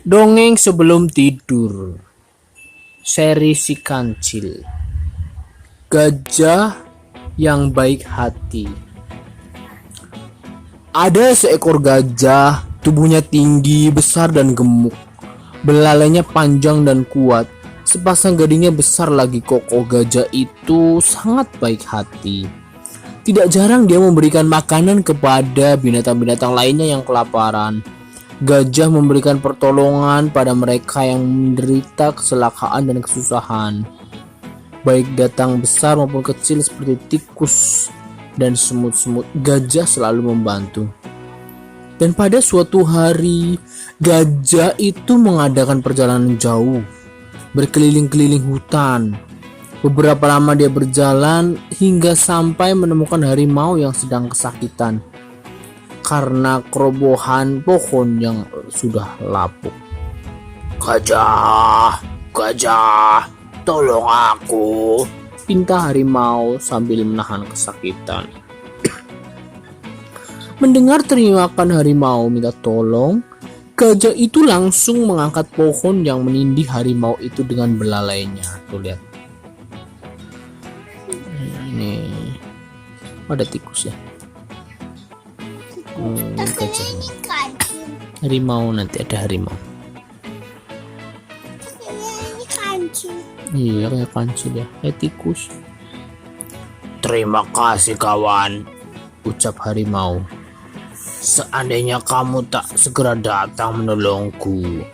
Dongeng sebelum tidur. Seri si kancil. Gajah yang baik hati. Ada seekor gajah, tubuhnya tinggi, besar dan gemuk. Belalainya panjang dan kuat. Sepasang gadingnya besar lagi kokoh. Gajah itu sangat baik hati. Tidak jarang dia memberikan makanan kepada binatang-binatang lainnya yang kelaparan. Gajah memberikan pertolongan pada mereka yang menderita kecelakaan dan kesusahan, baik datang besar maupun kecil seperti tikus dan semut-semut. Gajah selalu membantu. Dan pada suatu hari, gajah itu mengadakan perjalanan jauh, berkeliling-keliling hutan. Beberapa lama dia berjalan hingga sampai menemukan harimau yang sedang kesakitan karena kerobohan pohon yang sudah lapuk. Gajah, gajah, tolong aku, pinta harimau sambil menahan kesakitan. Mendengar teriakan harimau minta tolong, gajah itu langsung mengangkat pohon yang menindih harimau itu dengan belalainya. Tuh lihat. Ini ada tikus ya. Gajah. Harimau, nanti ada harimau. Iya, kayak kancil ya, kayak tikus. Terima kasih kawan, ucap harimau. Seandainya kamu tak segera datang menolongku,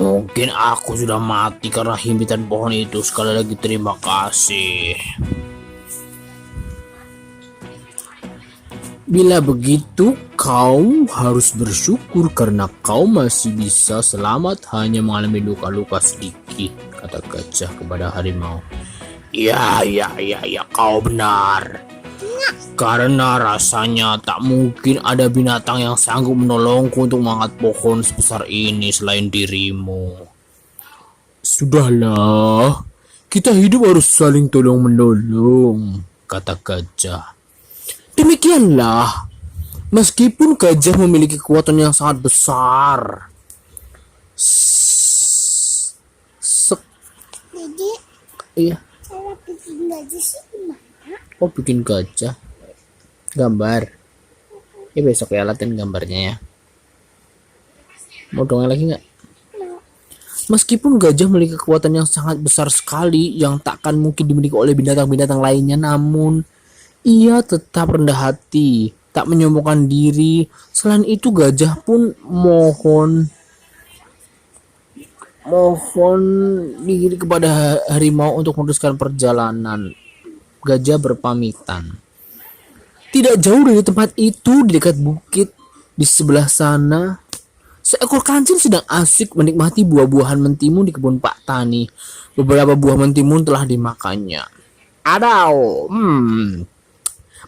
mungkin aku sudah mati karena himpitan pohon itu. Sekali lagi terima kasih. Bila begitu, kau harus bersyukur karena kau masih bisa selamat, hanya mengalami luka-luka sedikit, kata gajah kepada harimau. Ya, kau benar. Karena rasanya tak mungkin ada binatang yang sanggup menolongku untuk mengangkat pohon sebesar ini selain dirimu. Sudahlah, kita hidup harus saling tolong-menolong, kata gajah. Demikianlah, meskipun gajah memiliki kekuatan yang sangat besar. Jadi, Iya. cara bikin gajah sih gimana? Oh, bikin gajah. Gambar. Ya besok ya latihan gambarnya ya. Mau dongeng lagi nggak? Meskipun gajah memiliki kekuatan yang sangat besar sekali yang takkan mungkin dimiliki oleh binatang-binatang lainnya, namun ia tetap rendah hati, tak menyombongkan diri. Selain itu, gajah pun mohon diri kepada harimau untuk meneruskan perjalanan. Gajah berpamitan. Tidak jauh dari tempat itu, di dekat bukit di sebelah sana, seekor kancil sedang asik menikmati buah-buahan mentimun di kebun Pak Tani. Beberapa buah mentimun telah dimakannya. Adau,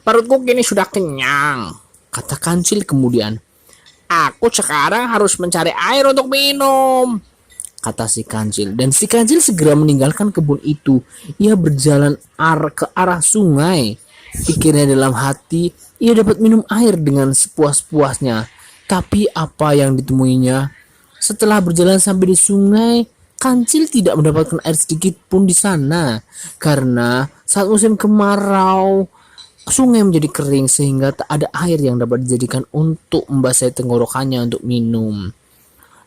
perutku kini sudah kenyang, kata kancil kemudian. Aku sekarang harus mencari air untuk minum, kata si kancil. Dan si kancil segera meninggalkan kebun itu. Ia berjalan ke arah sungai. Pikirnya dalam hati, ia dapat minum air dengan sepuas-puasnya. Tapi apa yang ditemuinya? Setelah berjalan sampai di sungai, kancil tidak mendapatkan air sedikit pun di sana. Karena saat musim kemarau, sungai menjadi kering sehingga tak ada air yang dapat dijadikan untuk membasahi tenggorokannya untuk minum.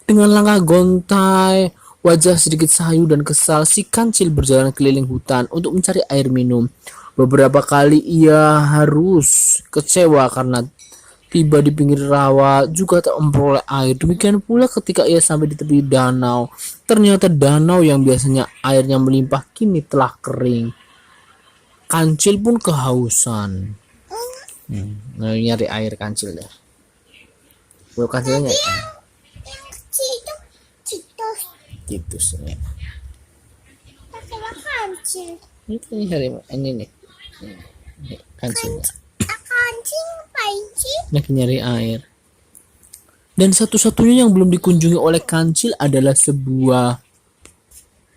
Dengan langkah gontai, wajah sedikit sayu dan kesal, si kancil berjalan keliling hutan untuk mencari air minum. Beberapa kali ia harus kecewa karena tiba di pinggir rawa juga tak memperoleh air. Demikian pula ketika ia sampai di tepi danau. Ternyata danau yang biasanya airnya melimpah kini telah kering. Kancil pun kehausan. Nyari air kancil deh. Buat kancilnya Yang kecil itu titus ya. pakai kancil. Ini harimau ini nih. Kancilnya Kancil ngapain sih? lagi nyari air. Dan satu-satunya yang belum dikunjungi oleh kancil adalah sebuah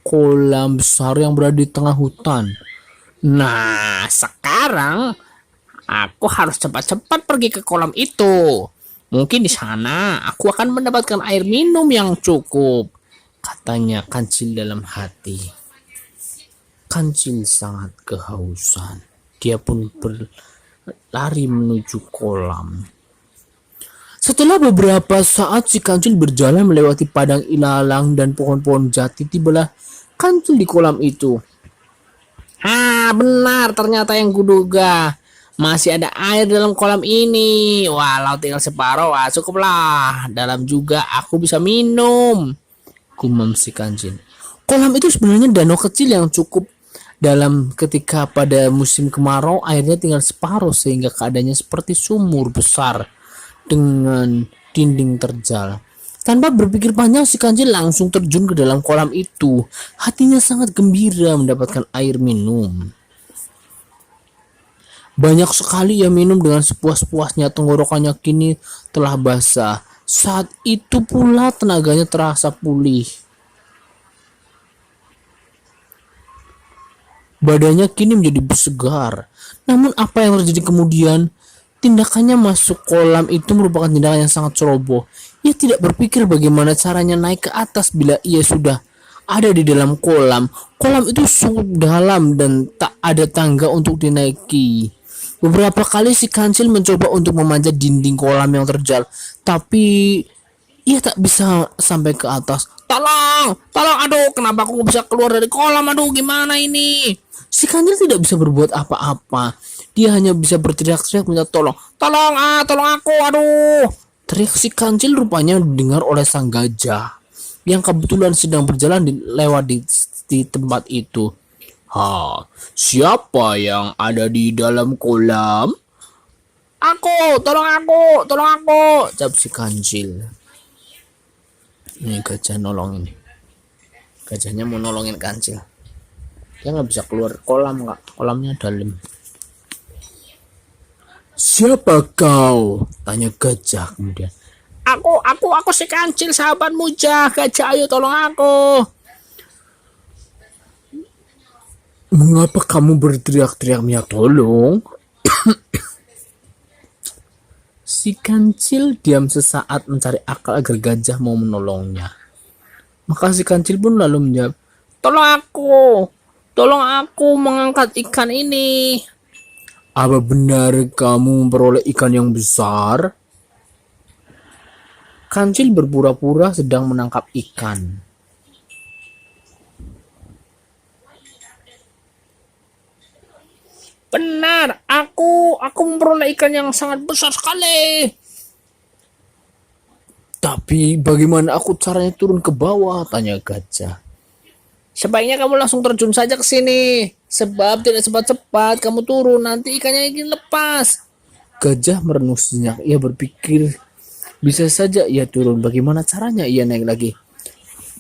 kolam besar yang berada di tengah hutan. Nah, sekarang aku harus cepat-cepat pergi ke kolam itu. Mungkin di sana aku akan mendapatkan air minum yang cukup, katanya kancil dalam hati. Kancil sangat kehausan. Dia pun berlari menuju kolam. Setelah beberapa saat si kancil berjalan melewati padang ilalang dan pohon-pohon jati, tibalah kancil di kolam itu. Benar ternyata yang kuduga. Masih ada air dalam kolam ini. Walau tinggal separuh, cukuplah. Dalam juga aku bisa minum, gumam si kancil. Kolam itu sebenarnya danau kecil yang cukup dalam. Ketika pada musim kemarau airnya tinggal separuh, sehingga keadaannya seperti sumur besar dengan dinding terjal. Tanpa berpikir panjang, si kancil langsung terjun ke dalam kolam itu. Hatinya sangat gembira mendapatkan air minum. Banyak sekali ia minum dengan sepuas-puasnya. Tenggorokannya kini telah basah. Saat itu pula tenaganya terasa pulih. Badannya kini menjadi segar. Namun apa yang terjadi kemudian? Tindakannya masuk kolam itu merupakan tindakan yang sangat ceroboh. Ia tidak berpikir bagaimana caranya naik ke atas bila ia sudah ada di dalam kolam. Kolam itu sangat dalam dan tak ada tangga untuk dinaiki. Beberapa kali si kancil mencoba untuk memanjat dinding kolam yang terjal, tapi ia tak bisa sampai ke atas. Tolong, aduh, kenapa aku bisa keluar dari kolam? Aduh, gimana ini? Si kancil tidak bisa berbuat apa-apa. Dia hanya bisa berteriak-teriak minta tolong. Tolong aku, aduh. Teriak si kancil rupanya didengar oleh sang gajah yang kebetulan sedang berjalan lewat di tempat itu. Siapa yang ada di dalam kolam? Aku, tolong aku, jawab si kancil. Ini gajah nolongin. Gajahnya mau nolongin kancil. Dia nggak bisa keluar kolam, nggak. Kolamnya dalam. Siapa kau? Tanya gajah kemudian. Aku si kancil, sahabatmu gajah. Ayo tolong aku. Mengapa kamu berteriak-teriak minta tolong? Si kancil diam sesaat mencari akal agar gajah mau menolongnya. Maka si kancil pun lalu menjawab, tolong aku mengangkat ikan ini. Apa benar kamu memperoleh ikan yang besar? Kancil berpura-pura sedang menangkap ikan. Benar, aku memperoleh ikan yang sangat besar sekali. Tapi bagaimana aku caranya turun ke bawah? Tanya gajah. Sebaiknya kamu langsung terjun saja ke sini, sebab tidak cepat-cepat kamu turun, nanti ikannya ingin lepas. Gajah merenung sejenak. Ia berpikir bisa saja ia turun. Bagaimana caranya ia naik lagi?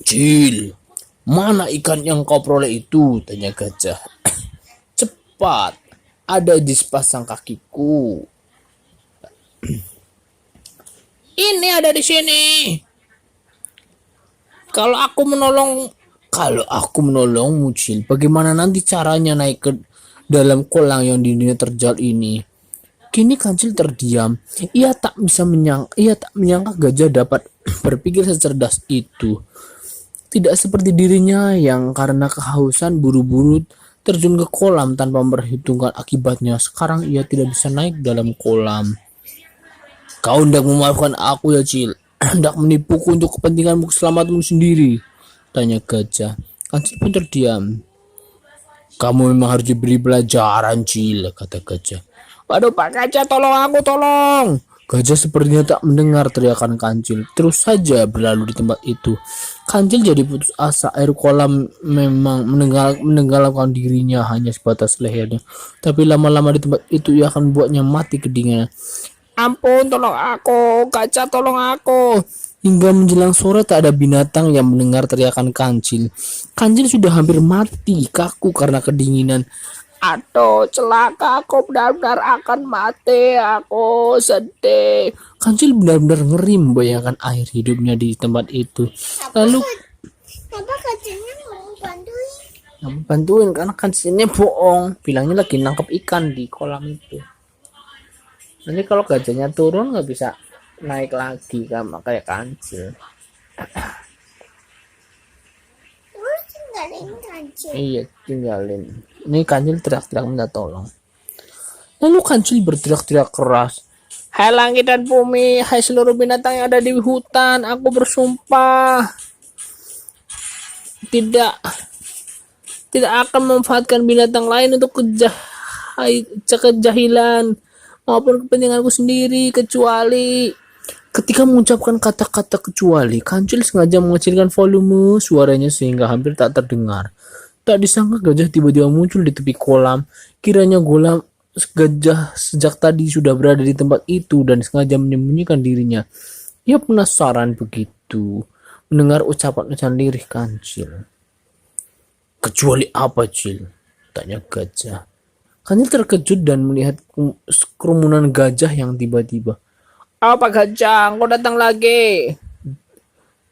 Cil, mana ikan yang kau peroleh itu? Tanya gajah. Cepat, ada di sepasang kakiku. Ini ada di sini. Kalau aku menolongmu, Cil, bagaimana nanti caranya naik ke dalam kolam yang dindingnya terjal ini? Kini kancil terdiam. Ia tak menyangka gajah dapat berpikir secerdas itu. Tidak seperti dirinya yang karena kehausan buru-buru terjun ke kolam tanpa memperhitungkan akibatnya. Sekarang ia tidak bisa naik dalam kolam. Kau hendak memaafkan aku ya, Cil? Hendak menipuku untuk kepentinganmu, keselamatanmu sendiri? Tanya gajah. Kancil pun terdiam. Kamu memang harus diberi pelajaran, Cil, kata gajah. Waduh, Pak Gajah, tolong aku, tolong. Gajah sepertinya tak mendengar teriakan kancil. Terus saja berlalu di tempat itu. Kancil jadi putus asa. Air kolam memang menenggelamkan dirinya hanya sebatas lehernya. Tapi lama-lama di tempat itu ia akan membuatnya mati kedinginan. Ampun, tolong aku, gajah, tolong aku. Hingga menjelang sore tak ada binatang yang mendengar teriakan kancil. Kancil sudah hampir mati, kaku karena kedinginan. Aduh, celaka, aku benar-benar akan mati, aku sedih. Kancil benar-benar ngeri membayangkan akhir hidupnya di tempat itu. Lalu, Kenapa gajahnya mau bantuin? bantuin karena kancilnya bohong, bilangnya lagi nangkep ikan di kolam itu. Nanti kalau gajahnya turun nggak bisa naik lagi sama kayak kancil. Terus tinggalin kancil. Iya, tinggalin. Ini kancil teriak-teriak minta tolong. Lalu kancil berteriak-teriak keras. Hai langit dan bumi, hai seluruh binatang yang ada di hutan, aku bersumpah tidak tidak akan memanfaatkan binatang lain untuk kejahilan maupun kepentinganku sendiri, kecuali ketika mengucapkan kata-kata kecuali, kancil sengaja mengecilkan volume suaranya sehingga hampir tak terdengar. Tak disangka gajah tiba-tiba muncul di tepi kolam. Kiranya gajah sejak tadi sudah berada di tempat itu dan sengaja menyembunyikan dirinya. Ia penasaran begitu mendengar ucapan-ucapan lirih kancil. Kecuali apa, Cil? Tanya gajah. Kancil terkejut dan melihat kerumunan gajah yang tiba-tiba. Apa gajah? Kau datang lagi?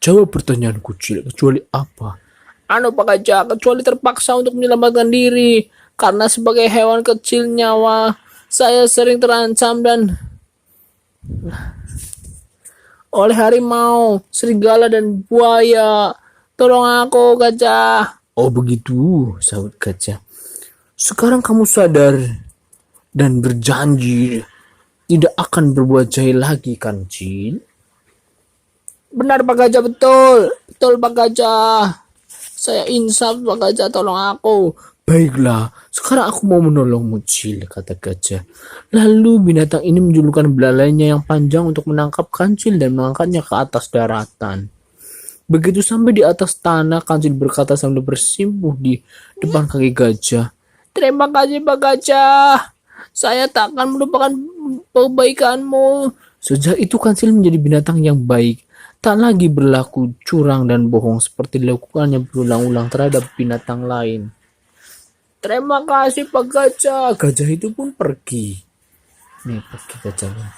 Jawab pertanyaan Cil. Kecuali apa? Anu Pak Gajah, kecuali terpaksa untuk menyelamatkan diri. Karena sebagai hewan kecil nyawa saya sering terancam dan oleh harimau, serigala dan buaya. Tolong aku gajah. Oh begitu, sahut gajah. Sekarang kamu sadar dan berjanji tidak akan berbuat jahil lagi kan, Cil? Benar Pak Gajah, betul. Betul Pak Gajah. Saya insaf Pak Gajah, tolong aku. Baiklah, sekarang aku mau menolongmu, Cil, kata gajah. Lalu binatang ini menjulurkan belalainya yang panjang untuk menangkap kancil dan mengangkatnya ke atas daratan. Begitu sampai di atas tanah, kancil berkata sambil bersimpuh di depan kaki gajah. Terima kasih Pak Gajah. Saya tak akan melupakan kebaikanmu. Sejak itu kancil menjadi binatang yang baik. Tak lagi berlaku curang dan bohong seperti dilakukannya berulang-ulang terhadap binatang lain. Terima kasih Pak Gajah. Gajah itu pun pergi. Nih pergi gajahnya.